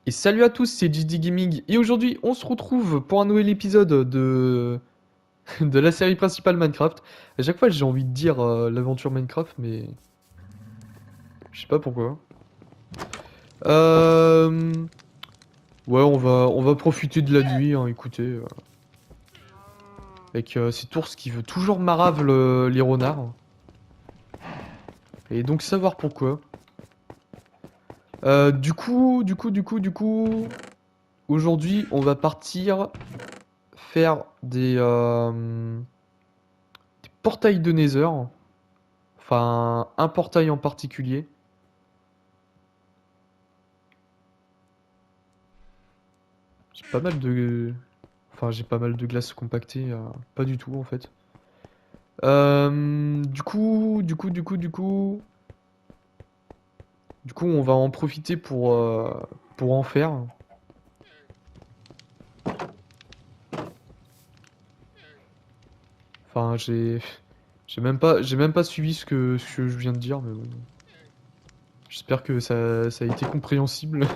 Et salut à tous, c'est JD Gaming et aujourd'hui on se retrouve pour un nouvel épisode de, de la série principale Minecraft. À chaque fois j'ai envie de dire l'aventure Minecraft mais je sais pas pourquoi. Euh... Ouais on va profiter de la nuit, hein, écoutez. Avec cet ours qui veut toujours marave les renards. Et donc savoir pourquoi. Du coup, aujourd'hui on va partir faire des portails de Nether. Enfin, un portail en particulier. J'ai pas mal de... Enfin, j'ai pas mal de glace compactée. Pas du tout, en fait. Du coup, on va en profiter pour en faire. Enfin, j'ai même pas suivi ce que je viens de dire, mais bon. J'espère que ça a été compréhensible.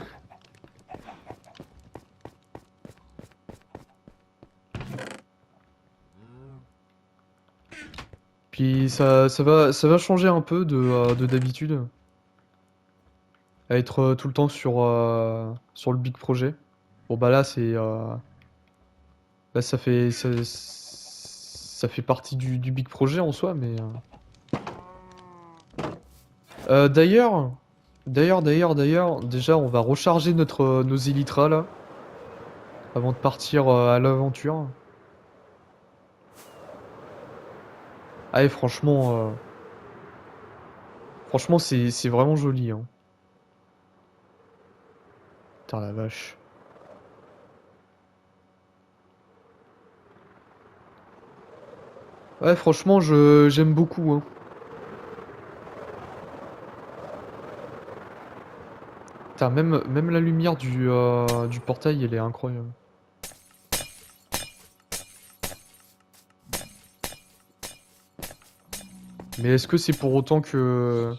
Puis ça va changer un peu de d'habitude. À être tout le temps sur le big projet. Bon bah là là ça fait partie du big projet en soi, mais d'ailleurs, déjà on va recharger nos élytras là avant de partir à l'aventure. Ah et franchement c'est vraiment joli, hein. Putain la vache. Ouais franchement je j'aime beaucoup, hein. Putain, même la lumière du portail elle est incroyable. Mais est-ce que c'est pour autant que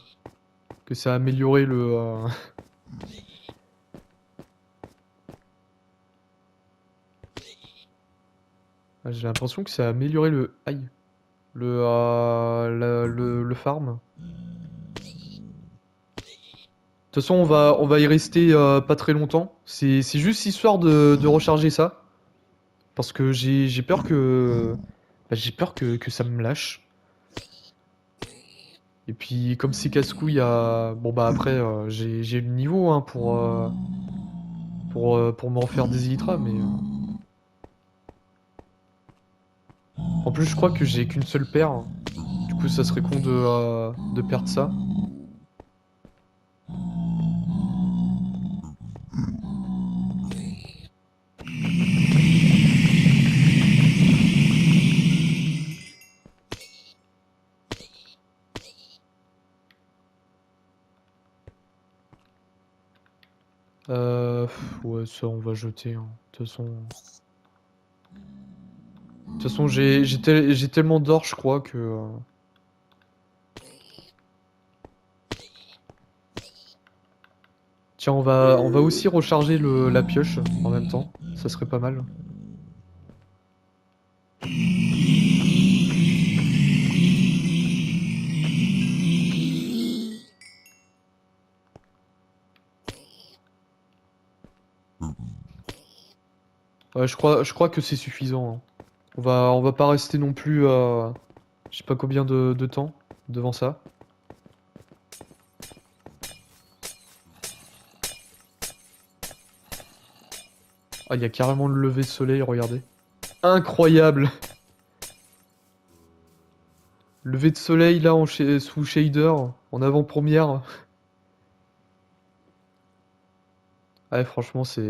ça a amélioré Ah, j'ai l'impression que ça a amélioré le... Aïe. Le farm. De toute façon, on va y rester pas très longtemps. C'est juste histoire de recharger ça. Parce que j'ai peur que... bah, j'ai peur que ça me lâche. Et puis, comme c'est casse-couille à... Bon, bah après, j'ai le niveau, hein, pour me refaire des elytras, mais... En plus, je crois que j'ai qu'une seule paire. Du coup, ça serait con de perdre ça. Ouais, ça, on va jeter, hein. De toute façon, j'ai tellement d'or, je crois, que... Tiens, on va aussi recharger la pioche en même temps. Ça serait pas mal. Ouais, je crois que c'est suffisant, hein. On va pas rester non plus, je sais pas combien de temps devant ça. Ah, il y a carrément le lever de soleil, regardez. Incroyable! Lever de soleil là sous shader, en avant-première. Ouais, franchement, ça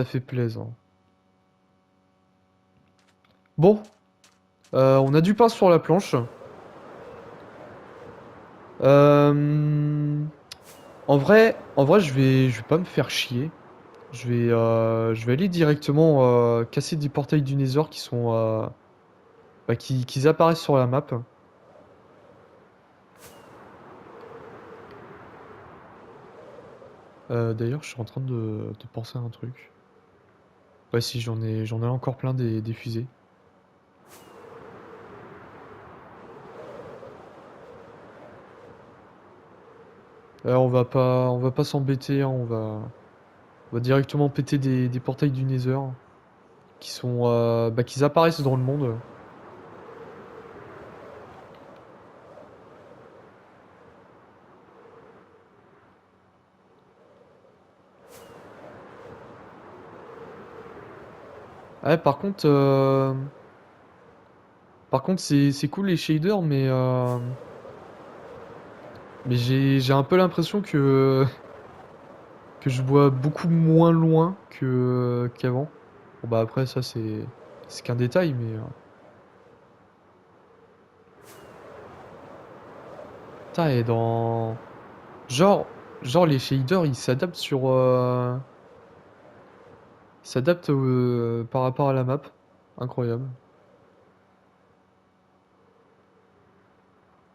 fait plaisir. Bon, on a du pain sur la planche. Euh, en vrai, je vais pas me faire chier. Je vais aller directement casser des portails du Nether qui sont, bah, qui apparaissent sur la map. D'ailleurs, je suis en train de penser à un truc. Ouais, si, j'en ai encore plein des fusées. On va pas s'embêter, hein, on va directement péter des portails du Nether qui sont, bah, qui apparaissent dans le monde. Ouais, par contre, c'est cool les shaders, mais j'ai un peu l'impression que je vois beaucoup moins loin qu'avant. Bon, bah après, ça c'est qu'un détail, putain, et genre, genre les shaders, ils s'adaptent par rapport à la map. Incroyable.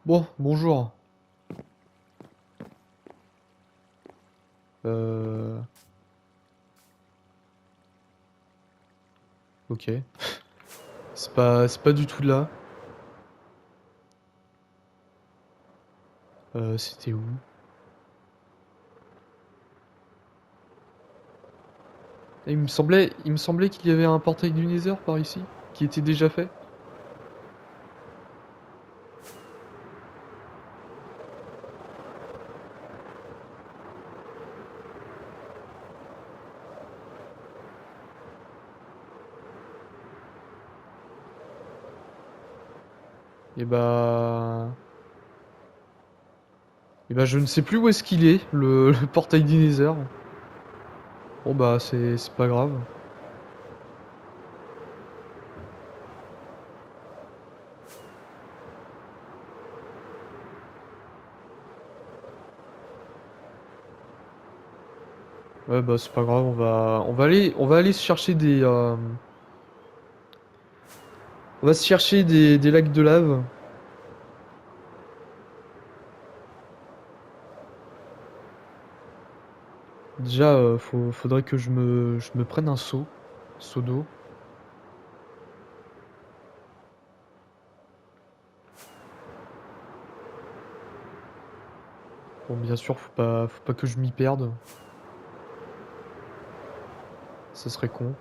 Bon, bonjour. Euh, ok. C'est pas du tout là. C'était où? Il me semblait qu'il y avait un portail du Nether par ici, qui était déjà fait. Et bah... Et bah je ne sais plus où est-ce qu'il est, le portail du Nether. Bon bah c'est pas grave. Ouais bah c'est pas grave, on va aller se chercher on va se chercher des lacs de lave. Déjà faudrait que je me prenne un seau d'eau. Bon bien sûr faut pas que je m'y perde, ça serait con.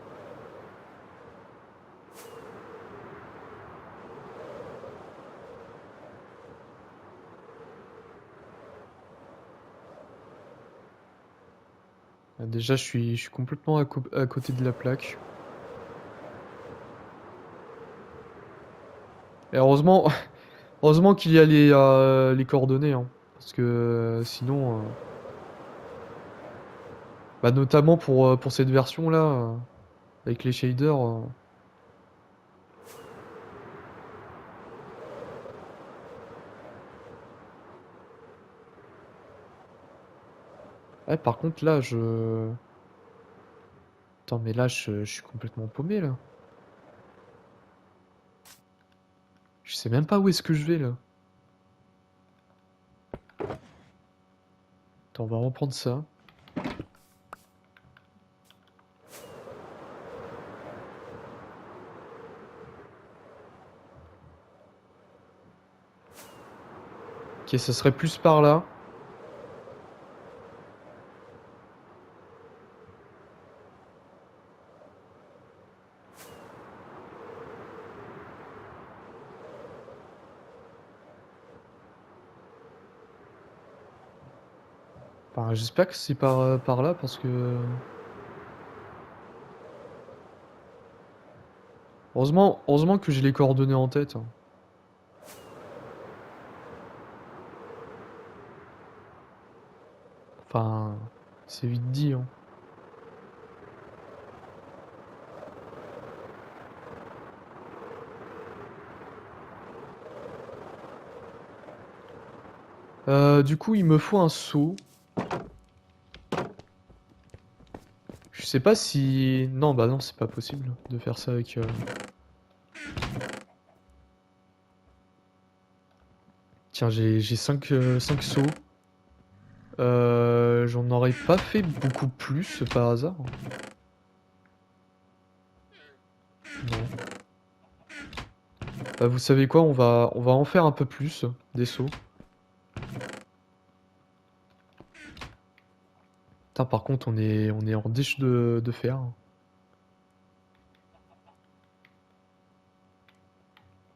Déjà je suis complètement à côté de la plaque. Et heureusement, heureusement qu'il y a les coordonnées, hein, parce que sinon, bah notamment pour cette version-là, avec les shaders, ouais, par contre là, attends, mais là, je suis complètement paumé là. Je sais même pas où est-ce que je vais là. Attends, on va reprendre ça. Ok, ça serait plus par là. Enfin, j'espère que c'est par là parce que heureusement que j'ai les coordonnées en tête, hein. Enfin, c'est vite dit, hein. Du coup, il me faut un seau. Je sais pas si... Non, bah non, c'est pas possible de faire ça avec... Tiens, j'ai 5 seaux. J'en aurais pas fait beaucoup plus par hasard. Non. Bah, vous savez quoi, on va en faire un peu plus, des sauts. Putain, par contre, on est en déche de fer.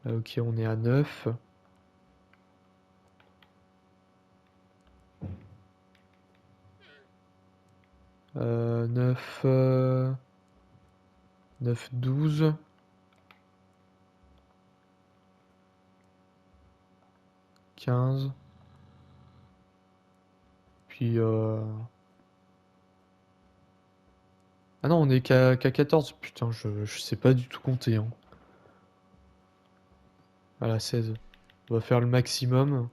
Ok, on est à 9. 9, 9, 12. 15. Puis ah non, on est qu'à 14. Putain, je sais pas du tout compter, hein. Voilà, 16. On va faire le maximum.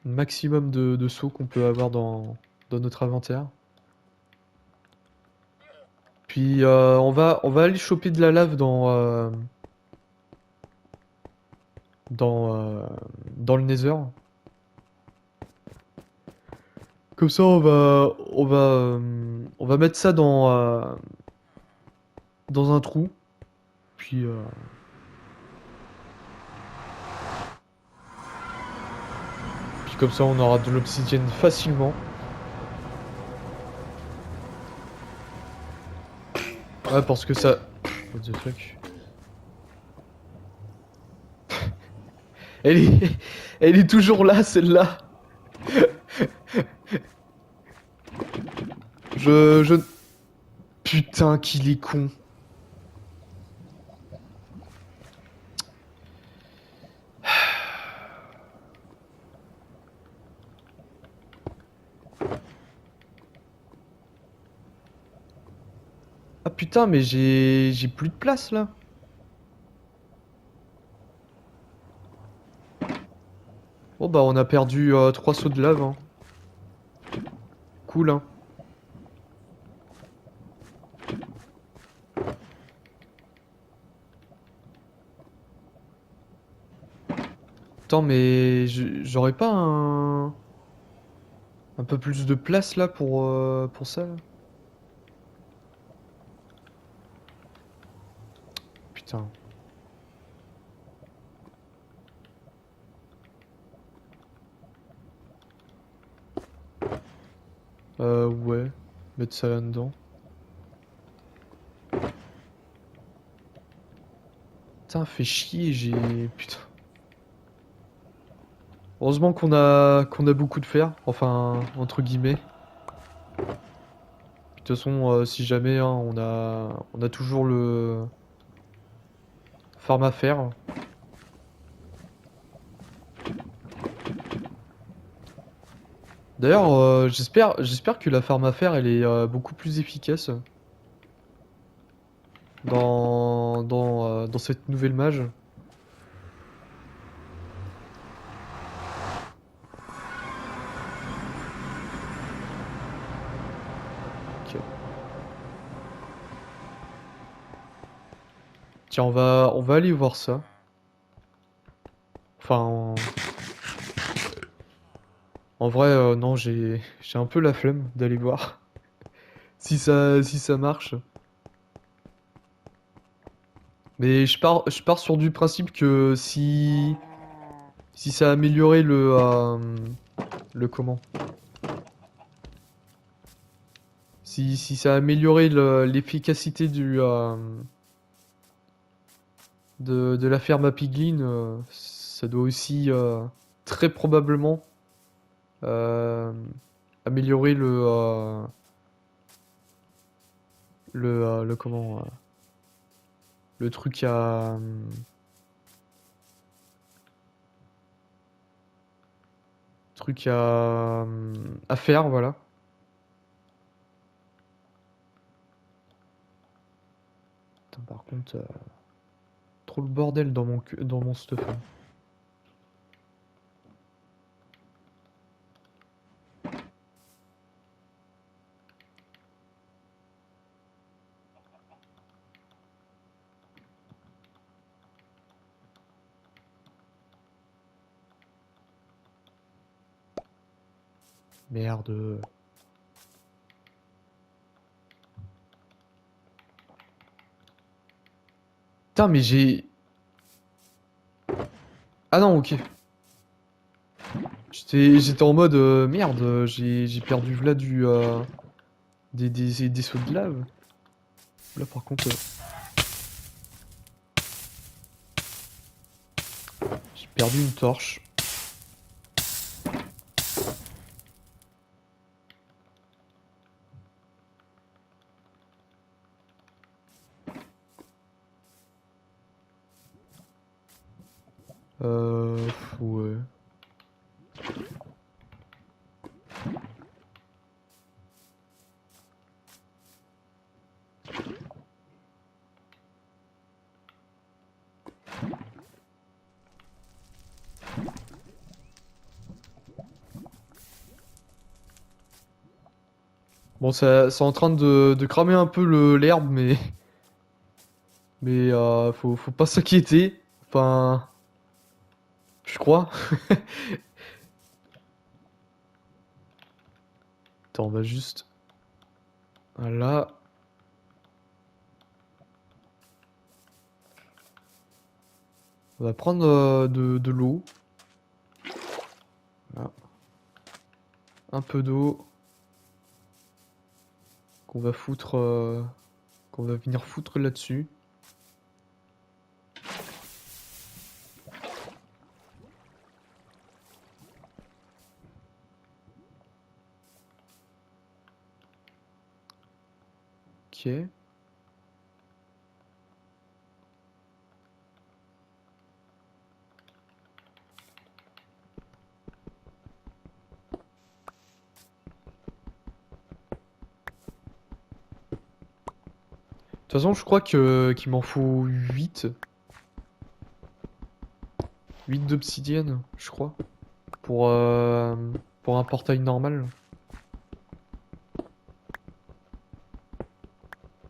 Le maximum de sauts qu'on peut avoir dans notre inventaire. Puis on va aller choper de la lave dans, euh, dans le Nether. Comme ça, on va mettre ça dans un trou. Puis, puis comme ça, on aura de l'obsidienne facilement. Ouais, parce que ça... What the fuck? Elle est, elle est toujours là, celle-là. Je... Putain, qu'il est con. Ah putain, mais j'ai plus de place, là. Bon, bah, on a perdu 3 sauts de lave, hein. Cool, hein. Attends, mais j'aurais pas un peu plus de place, là, pour ça, là? Putain. Ouais. Mettre ça là-dedans. Putain, fait chier, Putain. Heureusement qu'on a beaucoup de fer. Enfin, entre guillemets. De toute façon, si jamais, hein, on a toujours le farm à faire. D'ailleurs, j'espère que la farm à faire, elle est beaucoup plus efficace dans cette nouvelle mage. Ok. Tiens, on va aller voir ça. Enfin, en vrai, non, j'ai un peu la flemme d'aller voir si ça marche. Mais je pars sur du principe que si ça a amélioré le comment? Si ça a amélioré l'efficacité de la ferme à Piglin, ça doit aussi très probablement euh, améliorer le comment? Le truc à faire, voilà. Putain, par contre, trop le bordel dans mon stuff, hein. Merde. Putain, mais j'ai... Ah non, ok. J'étais en mode merde, j'ai perdu là des sauts de lave. Là par contre, j'ai perdu une torche. Ouais. Bon, ça, c'est en train de cramer un peu l'herbe, mais... Mais faut pas s'inquiéter. Enfin... Je crois. Attends, on va juste... Voilà. On va prendre de l'eau. Voilà. Un peu d'eau. Qu'on va foutre... qu'on va venir foutre là-dessus. Ok. De toute façon, je crois qu'il m'en faut 8. 8 d'obsidienne, je crois. Pour un portail normal.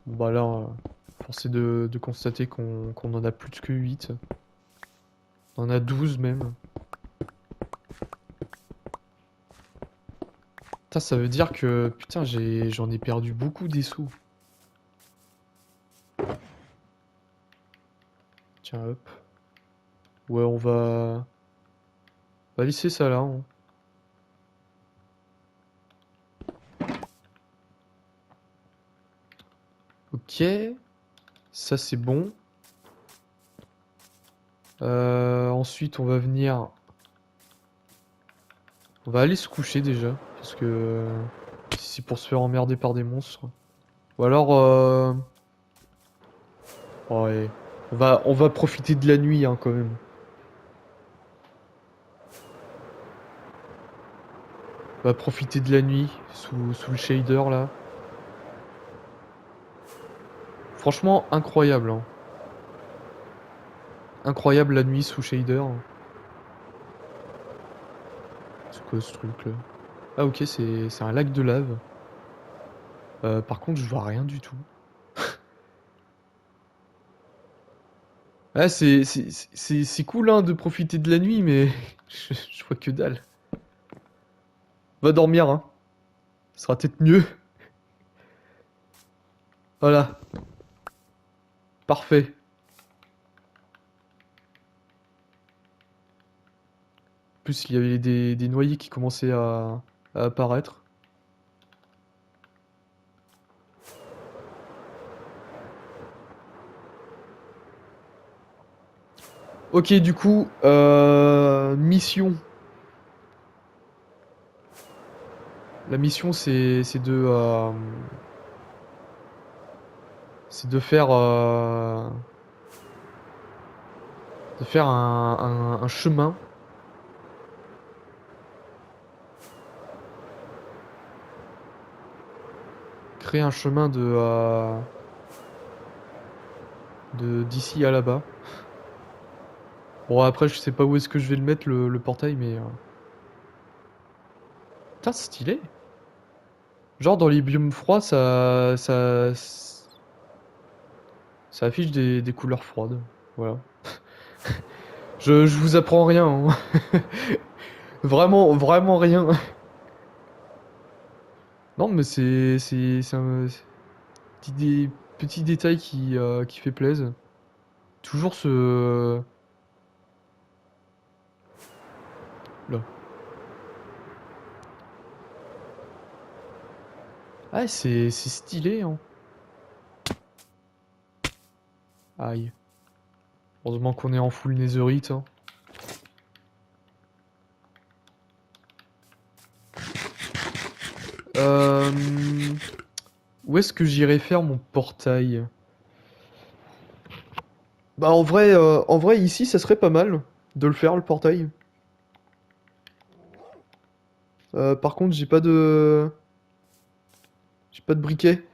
Bon, bah là, force est de constater qu'on en a plus que 8. On en a 12 même. Putain, ça veut dire que... Putain, j'en ai perdu beaucoup des sous. Tiens, hop. Ouais, on va laisser ça là, hein. Ok. Ça, c'est bon. Ensuite, on va venir... On va aller se coucher déjà. Parce que... si c'est pour se faire emmerder par des monstres. Ou alors... Ouais. On va profiter de la nuit, hein, quand même. On va profiter de la nuit sous le shader là. Franchement, incroyable, hein. Incroyable la nuit sous shader. C'est quoi ce truc là? Ah ok, c'est un lac de lave. Par contre, je vois rien du tout. Ah, c'est cool hein, de profiter de la nuit, mais je vois que dalle. Va dormir, hein. Ce sera peut-être mieux. Voilà, parfait. En plus, il y avait des noyés qui commençaient à apparaître. Ok, du coup, mission. La mission, c'est de faire un chemin. Créer un chemin d'ici à là-bas. Bon, après, je sais pas où est-ce que je vais le mettre, le portail, mais... Putain, c'est stylé. Genre, dans les biomes froids, ça affiche des couleurs froides. Voilà. Je vous apprends rien, hein. Vraiment, vraiment rien. Non, mais c'est un petit détail qui fait plaisir. Toujours ce... Là. Ah, c'est stylé, hein. Aïe. Heureusement qu'on est en full netherite, hein. Euh... Où est-ce que j'irai faire mon portail? Bah en vrai ici ça serait pas mal de le faire le portail. Par contre j'ai pas de briquet.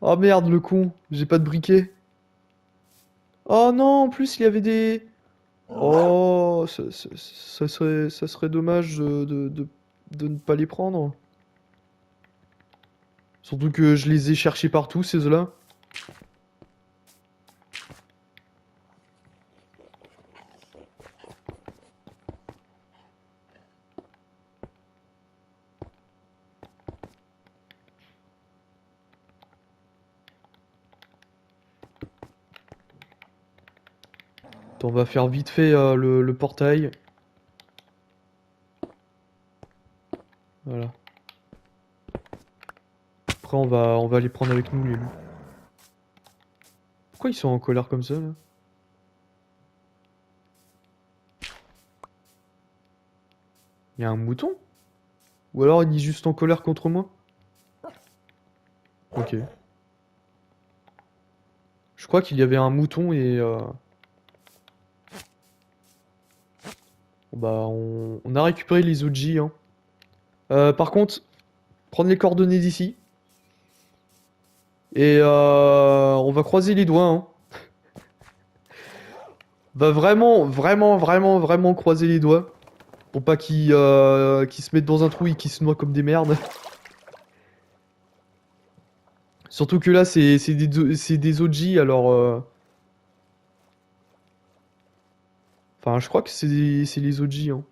Oh merde le con, j'ai pas de briquet. Oh non, en plus il y avait des... Oh, ça serait dommage de ne pas les prendre. Surtout que je les ai cherchés partout ces œufs-là. Attends, on va faire vite fait le portail. Voilà. Après on va les prendre avec nous les loups. Pourquoi ils sont en colère comme ça là? Il y a un mouton? Ou alors il est juste en colère contre moi? Ok. Je crois qu'il y avait un mouton et... bah on a récupéré les OG, hein. Par contre, prendre les coordonnées d'ici. Et on va croiser les doigts, hein. Va vraiment croiser les doigts. Pour pas qu'ils se mettent dans un trou et qu'ils se noient comme des merdes. Surtout que là, c'est des OG, alors... Enfin, je crois que c'est les OG, hein.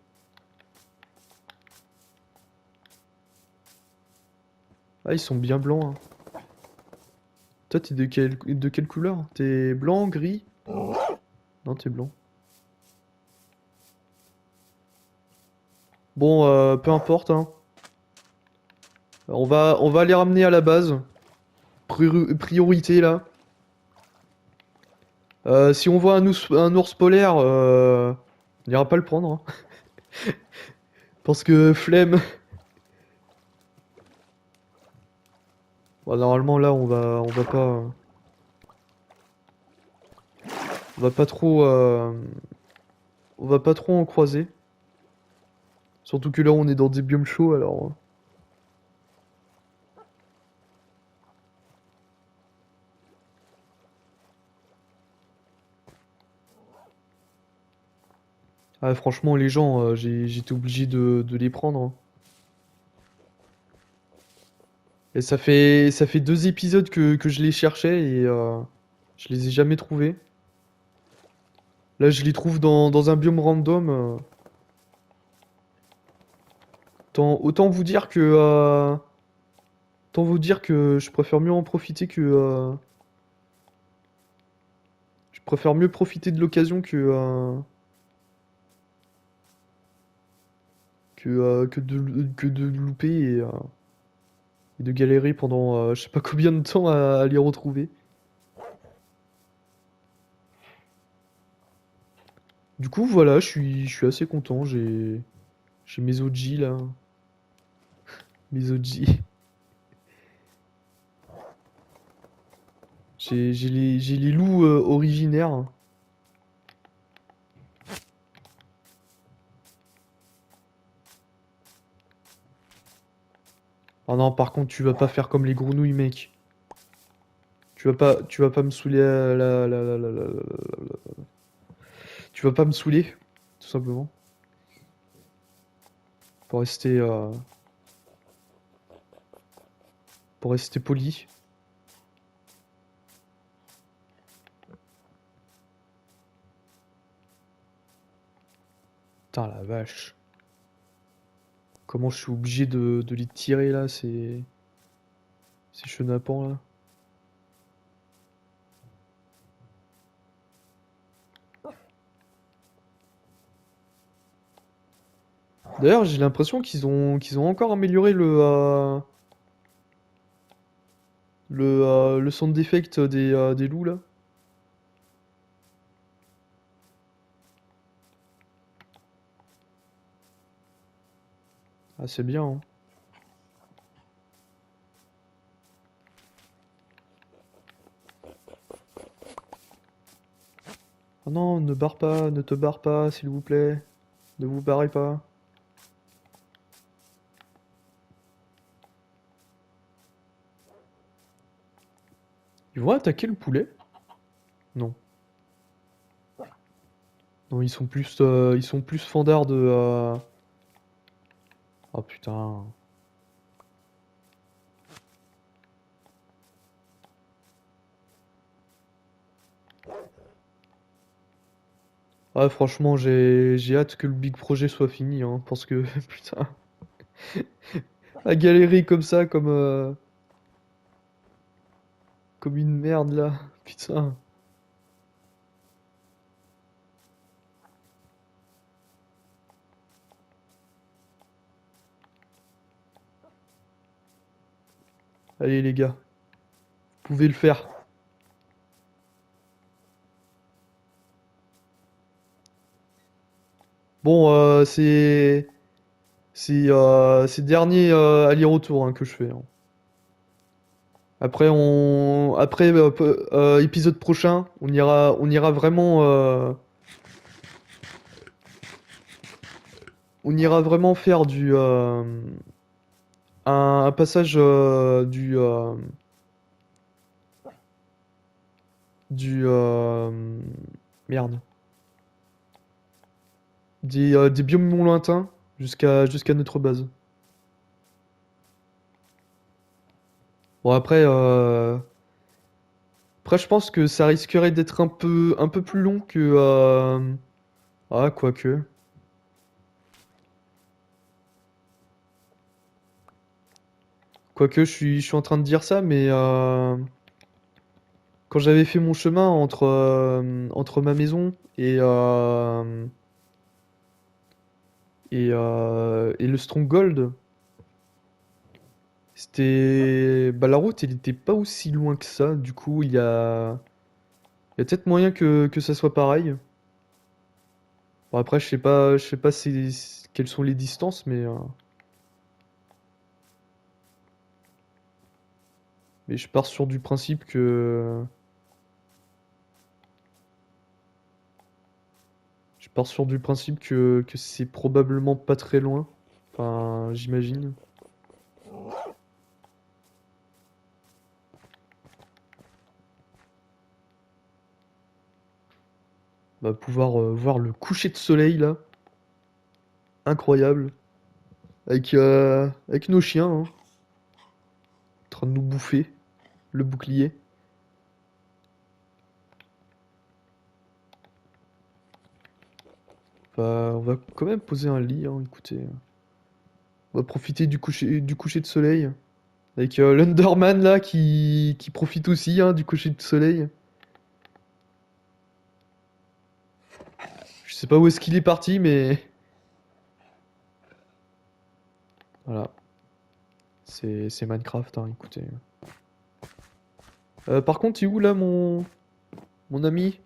Ah, ils sont bien blancs, hein. Toi, t'es de quelle couleur? T'es blanc, gris? Non, t'es blanc. Bon, peu importe, hein. On va les ramener à la base. Priorité, là. Si on voit un ours polaire, on ira pas le prendre, hein. Parce que flemme. Bon, normalement, là, on va pas trop, on va pas trop en croiser. Surtout que là, on est dans des biomes chauds, alors. Ah, franchement, les gens, j'étais obligé de les prendre, hein. Et ça fait deux épisodes que je les cherchais et je les ai jamais trouvés. Là, je les trouve dans un biome random. Autant vous dire que, autant vous dire que je préfère mieux en profiter que, je préfère mieux profiter de l'occasion que de le louper et de galérer pendant, je sais pas combien de temps à les retrouver. Du coup, voilà, je suis assez content. J'ai mes OG là, mes OG. J'ai les loups originaires. Oh non, par contre, tu vas pas faire comme les grenouilles, mec. Tu vas pas me saouler tu vas pas me saouler, tout simplement. Pour rester, euh, pour rester poli. Putain, la vache. Comment je suis obligé de les tirer là, c'est chenapan là. D'ailleurs, j'ai l'impression qu'ils ont encore amélioré le sound effect des loups là. Ah, c'est bien, hein. Oh non, ne barre pas, ne te barre pas, s'il vous plaît. Ne vous barrez pas. Ils vont attaquer le poulet? Non. Non, ils sont plus fandards de. Oh putain. Ah, franchement, j'ai hâte que le big projet soit fini, hein, parce que putain, à galérer comme ça, comme une merde là, putain. Allez les gars, vous pouvez le faire. Bon, c'est dernier aller-retour hein, que je fais, hein. Après, épisode prochain, on ira vraiment, faire un passage du merde, des biomes non lointains jusqu'à notre base. Bon après je pense que ça risquerait d'être un peu plus long que ah quoique. Quoique je suis en train de dire ça, mais quand j'avais fait mon chemin entre ma maison et le Stronghold, bah, la route, elle était pas aussi loin que ça. Du coup, il y a peut-être moyen que ça soit pareil. Bon, après, je sais pas quelles sont les distances, mais je pars sur du principe que. Je pars sur du principe que c'est probablement pas très loin. Enfin, j'imagine. On va pouvoir voir le coucher de soleil là. Incroyable. Avec nos chiens, hein, en train de nous bouffer. Le bouclier. On va quand même poser un lit, hein, écoutez. On va profiter du coucher de soleil. Avec l'Underman là qui profite aussi hein, du coucher de soleil. Je sais pas où est-ce qu'il est parti, mais voilà. C'est Minecraft, hein, écoutez. Par contre, il est où là mon ami?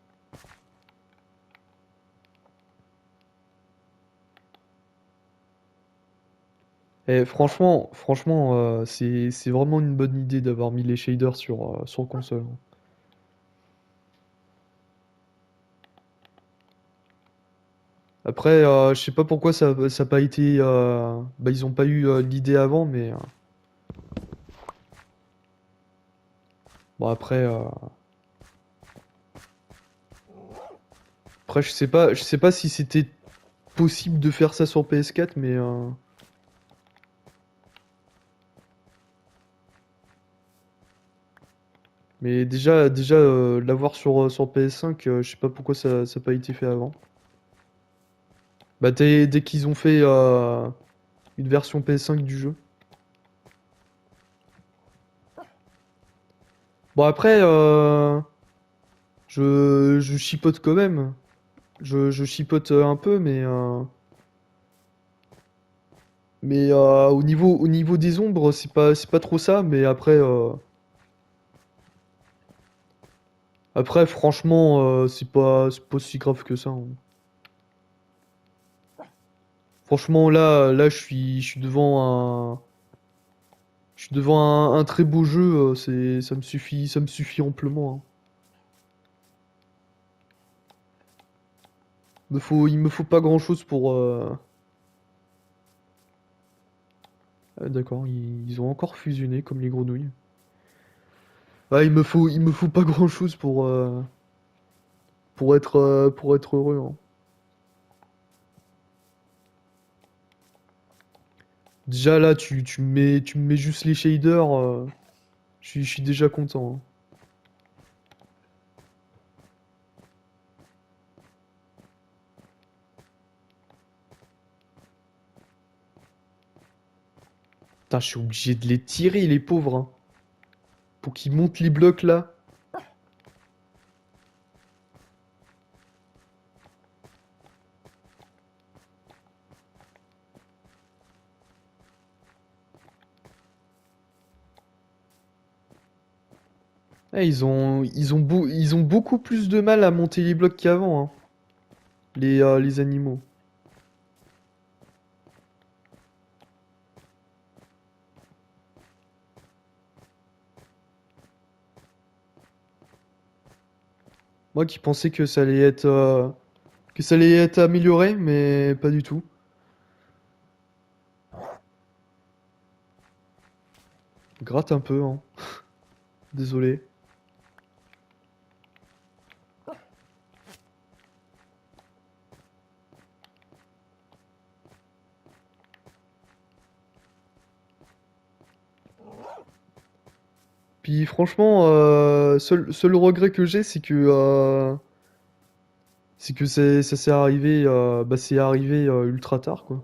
Eh, franchement, c'est vraiment une bonne idée d'avoir mis les shaders sur console, hein. Après, je sais pas pourquoi ça a pas été. Bah, ils ont pas eu l'idée avant, mais bon après je sais pas si c'était possible de faire ça sur PS4, mais déjà l'avoir sur PS5, je sais pas pourquoi ça a pas été fait avant. Bah dès qu'ils ont fait une version PS5 du jeu. Bon après, je chipote quand même. Je chipote un peu, mais au niveau des ombres, c'est pas trop ça. Mais après, après franchement, c'est pas si grave que ça, hein. Franchement, là, je suis devant un très beau jeu. Ça me suffit amplement, hein. Il me faut pas grand-chose pour. Ah, d'accord, ils ont encore fusionné comme les grenouilles. Ah, il me faut pas grand-chose pour être heureux, hein. Déjà là, tu me mets juste les shaders, je suis déjà content, hein. Putain, je suis obligé de les tirer, les pauvres, hein, pour qu'ils montent les blocs là. Ah, ils ont beaucoup plus de mal à monter les blocs qu'avant, hein, les animaux. Moi qui pensais que ça allait être amélioré, mais pas du tout. Gratte un peu, hein. Désolé. Puis franchement, seul regret que j'ai, c'est que ça s'est arrivé, c'est arrivé ultra tard, quoi.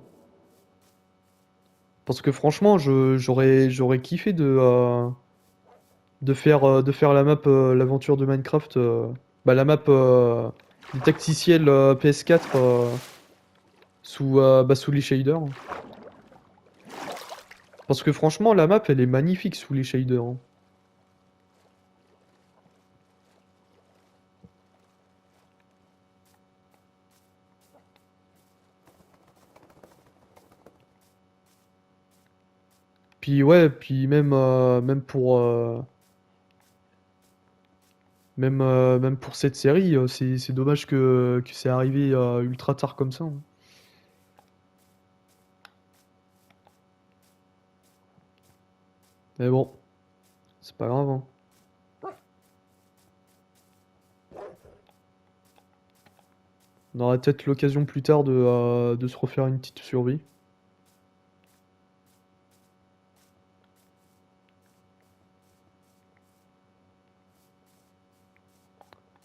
Parce que franchement, j'aurais kiffé de faire la map, l'aventure de Minecraft, la map du tacticiel PS4 sous les shaders, hein. Parce que franchement, la map, elle est magnifique sous les shaders, hein. Puis ouais, puis même pour cette série, c'est dommage que c'est arrivé ultra tard comme ça, hein. Mais bon, c'est pas grave, hein. On aura peut-être l'occasion plus tard de se refaire une petite survie.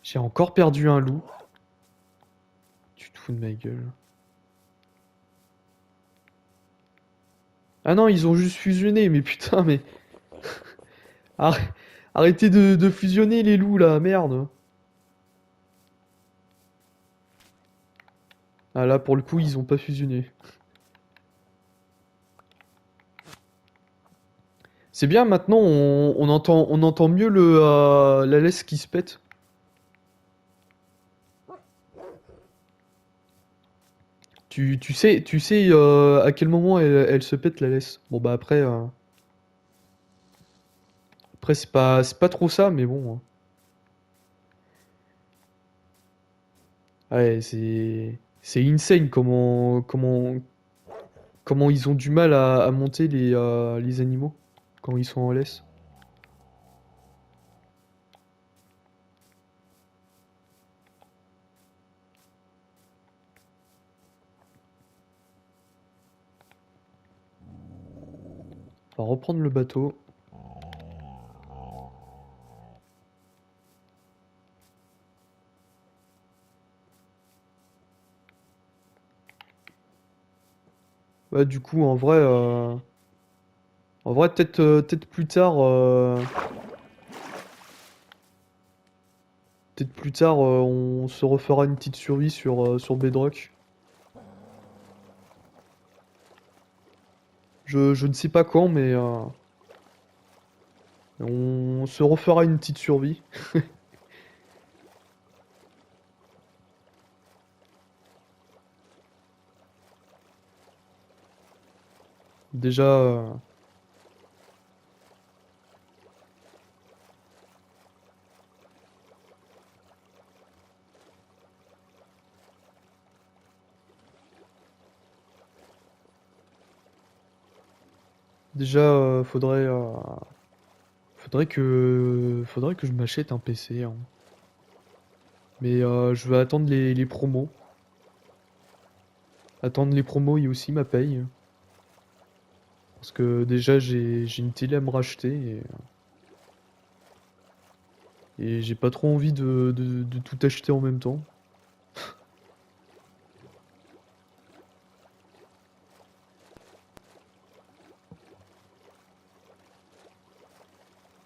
J'ai encore perdu un loup. Tu te fous de ma gueule. Ah non, ils ont juste fusionné, mais putain, mais... Arr- Arrêtez de fusionner les loups là, merde. Ah là, pour le coup, ils ont pas fusionné. C'est bien, maintenant, on entend mieux la laisse qui se pète. Tu sais à quel moment elle se pète la laisse. Bon bah après, après c'est pas trop ça, mais bon, hein. Ouais, c'est insane comment ils ont du mal à monter les animaux quand ils sont en laisse. On va reprendre le bateau. Ouais, du coup, en vrai, peut-être plus tard, on se refera une petite survie sur Bedrock. Je ne sais pas quand, mais on se refera une petite survie. Déjà, déjà, faudrait que je m'achète un PC, hein. Mais je vais attendre les promos. Attendre les promos et aussi ma paye. Parce que déjà, j'ai une télé à me racheter et j'ai pas trop envie de tout acheter en même temps.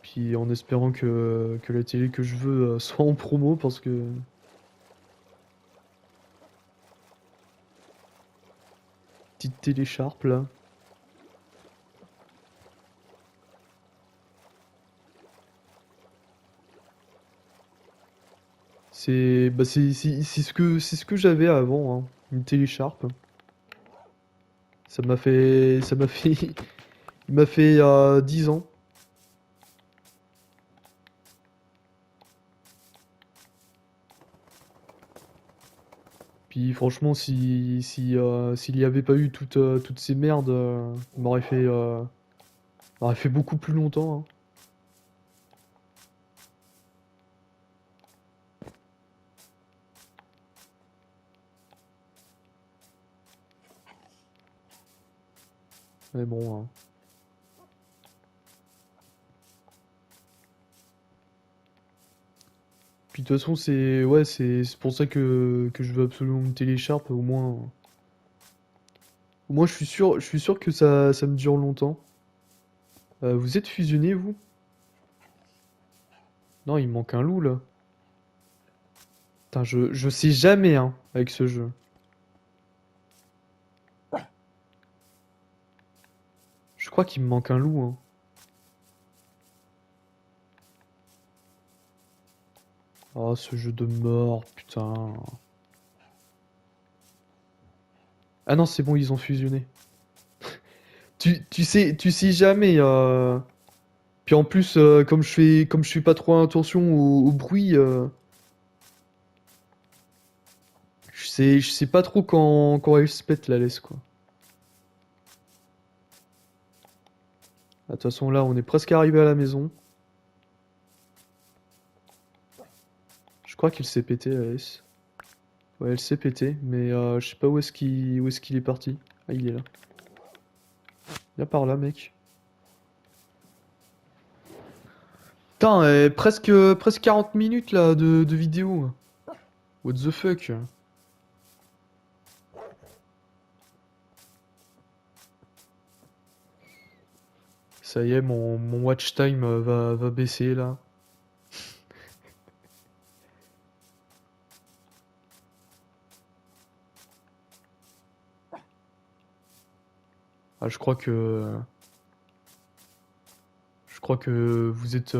Puis en espérant que la télé que je veux soit en promo parce que petite télé Sharp là. C'est ce que j'avais avant, hein. Une télé Sharp. Ça m'a fait il m'a fait 10 ans. Puis franchement s'il y avait pas eu toutes ces merdes, m'aurait fait beaucoup plus longtemps, hein. Mais bon, hein. Puis de toute façon c'est pour ça que je veux absolument une télé Sharp au moins je suis sûr que ça me dure longtemps. Vous êtes fusionnés vous? Non, il me manque un loup là. Putain, je sais jamais hein avec ce jeu. Je crois qu'il me manque un loup hein. Oh ce jeu de mort, putain. Ah non, c'est bon, ils ont fusionné. Tu sais jamais. Puis en plus, comme je fais pas trop attention au bruit, je sais pas trop quand elle se pète la laisse quoi. Ah, de toute façon là, on est presque arrivé à la maison. Je crois qu'il s'est pété la laisse. Ouais, elle s'est pétée, mais je sais pas où est-ce qu'il est parti. Ah, il est là. Viens par là, mec. Putain, presque 40 minutes là de vidéo. What the fuck? Ça y est, mon watch time va baisser là. Ah, je crois que vous êtes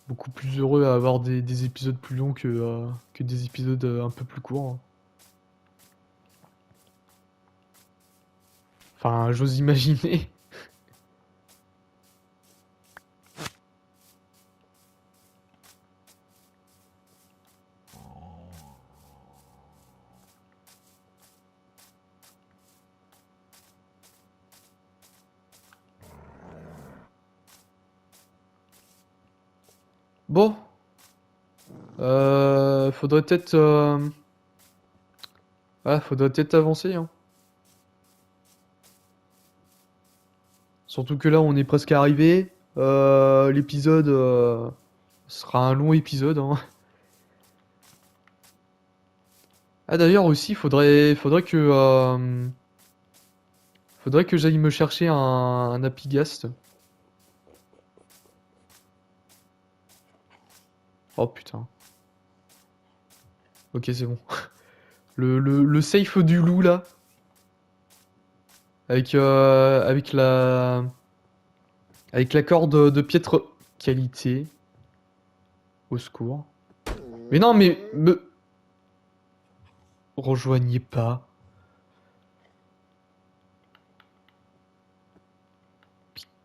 beaucoup plus heureux à avoir des épisodes plus longs que des épisodes un peu plus courts, hein. Enfin, j'ose imaginer. Bon, faudrait peut-être faudrait peut-être avancer, hein. Surtout que là, on est presque arrivé. L'épisode sera un long épisode, hein. Ah d'ailleurs aussi, faudrait que j'aille me chercher un Apigast. Oh putain. Ok, c'est bon. Le safe du loup là, avec la corde de piètre qualité. Au secours. Mais non, mais me rejoignez pas.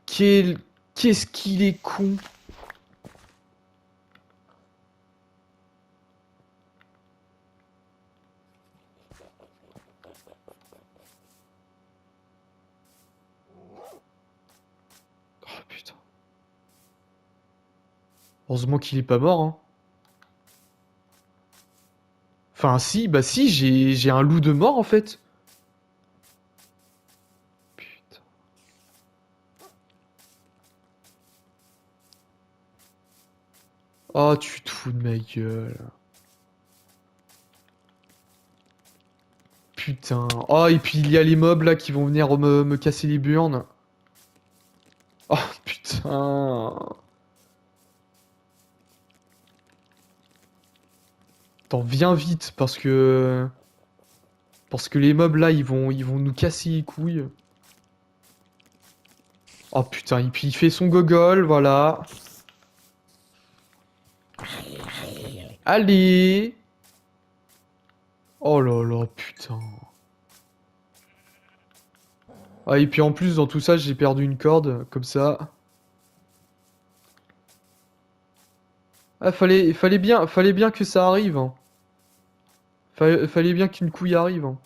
Quel qu'est-ce qu'il est con. Oh putain. Heureusement qu'il est pas mort, hein. Enfin si, bah si, j'ai un loup de mort en fait. Putain. Oh, tu te fous de ma gueule. Putain. Oh, et puis il y a les mobs là qui vont venir me casser les burnes. Oh putain. Attends, viens vite parce que les mobs là ils vont nous casser les couilles. Oh putain, et puis il fait son gogol, voilà. Allez. Oh là là, putain. Ah, et puis en plus, dans tout ça, j'ai perdu une corde, comme ça. Ah, fallait bien que ça arrive, hein. Fallait bien qu'une couille arrive, hein.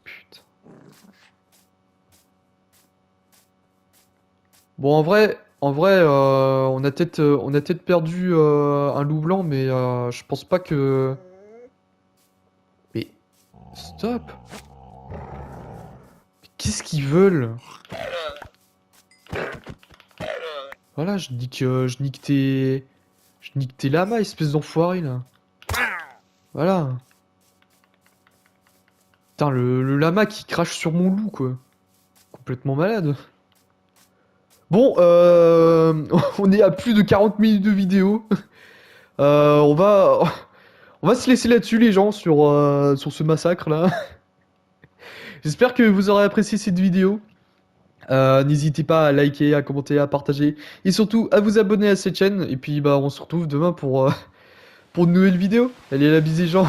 Putain. Bon, en vrai, on a peut-être perdu un loup blanc, mais je pense pas que... Mais, stop. Qu'est-ce qu'ils veulent? Voilà, je nique tes lamas, espèce d'enfoiré, là. Voilà. Putain, le lama qui crache sur mon loup, quoi. Complètement malade. Bon, on est à plus de 40 minutes de vidéo. Euh, on va, on va se laisser là-dessus, les gens, sur ce massacre-là. J'espère que vous aurez apprécié cette vidéo. N'hésitez pas à liker, à commenter, à partager. Et surtout, à vous abonner à cette chaîne. Et puis, bah, on se retrouve demain pour une nouvelle vidéo. Allez, la bise, les gens.